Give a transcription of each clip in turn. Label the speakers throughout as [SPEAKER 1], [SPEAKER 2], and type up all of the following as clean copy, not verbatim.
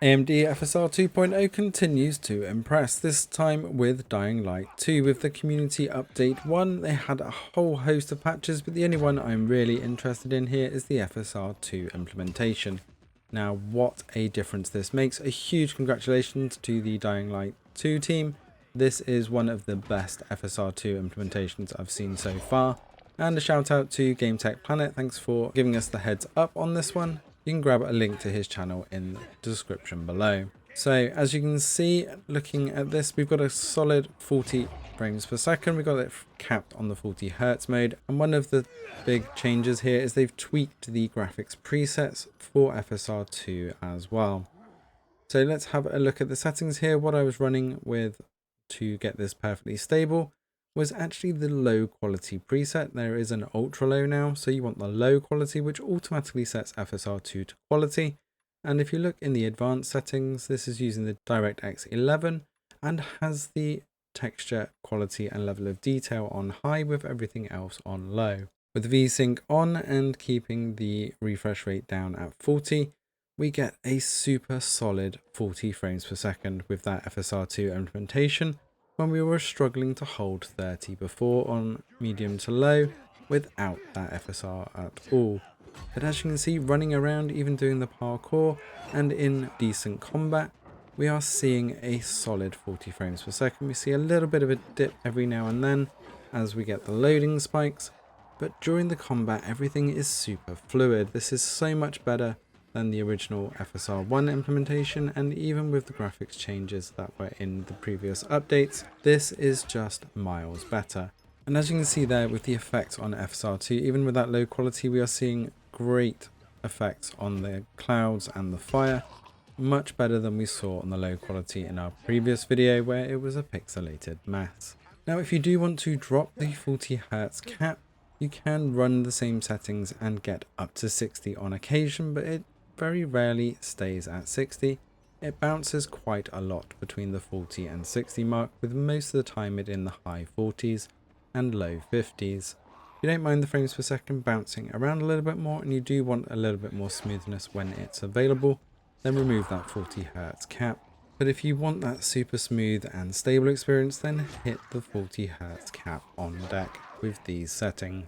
[SPEAKER 1] AMD FSR 2.0 continues to impress, this time with Dying Light 2. With the community update 1, they had a whole host of patches, but the only one I'm really interested in here is the FSR 2 implementation. Now, what a difference this makes. A huge congratulations to the Dying Light 2 team. This is one of the best FSR 2 implementations I've seen so far. And a shout out to GameTech Planet, thanks for giving us the heads up on this one. You can grab a link to his channel in the description below. So as you can see, looking at this, we've got a solid 40 frames per second. We've got it capped on the 40 Hertz mode. And one of the big changes here is they've tweaked the graphics presets for FSR 2 as well. So let's have a look at the settings here. What I was running with to get this perfectly stable was actually the low quality preset. There is an ultra low now, so you want the low quality, which automatically sets FSR 2 to quality. And if you look in the advanced settings, this is using the DirectX 11 and has the texture quality and level of detail on high with everything else on low. With VSync on and keeping the refresh rate down at 40, we get a super solid 40 frames per second with that FSR 2 implementation, when we were struggling to hold 30 before on medium to low without that FSR at all. But as you can see, running around, even doing the parkour and in decent combat, we are seeing a solid 40 frames per second. We see a little bit of a dip every now and then as we get the loading spikes, but during the combat everything is super fluid. This is so much better than the original FSR 1 implementation, and even with the graphics changes that were in the previous updates, this is just miles better. And as you can see there with the effects on FSR 2, even with that low quality, we are seeing great effects on the clouds and the fire, much better than we saw on the low quality in our previous video where it was a pixelated mess. Now if you do want to drop the 40 Hz cap, you can run the same settings and get up to 60 on occasion, but it very rarely stays at 60. It bounces quite a lot between the 40 and 60 mark, with most of the time it in the high 40s and low 50s. If you don't mind the frames per second bouncing around a little bit more and you do want a little bit more smoothness when it's available, then remove that 40 Hz cap. But if you want that super smooth and stable experience, then hit the 40 Hz cap on deck with these settings.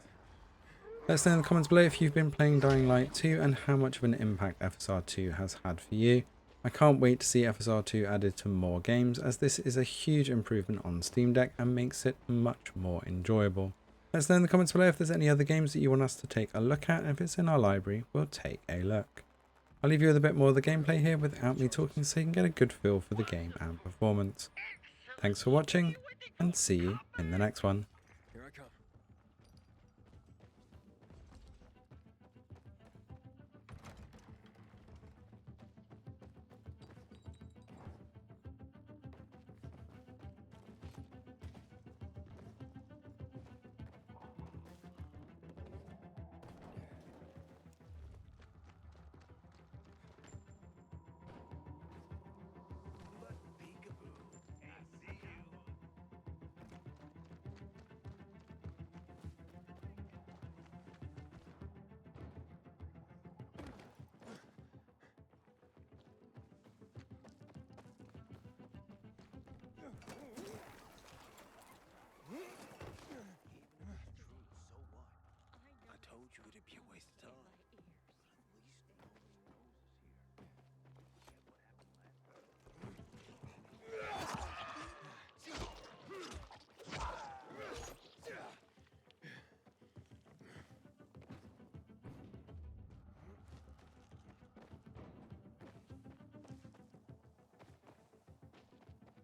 [SPEAKER 1] Let us know in the comments below if you've been playing Dying Light 2 and how much of an impact FSR 2 has had for you. I can't wait to see FSR 2 added to more games, as this is a huge improvement on Steam Deck and makes it much more enjoyable. Let us know in the comments below if there's any other games that you want us to take a look at, and if it's in our library, we'll take a look. I'll leave you with a bit more of the gameplay here without me talking, so you can get a good feel for the game and performance. Thanks for watching, and see you in the next one.
[SPEAKER 2] I told you it'd be a waste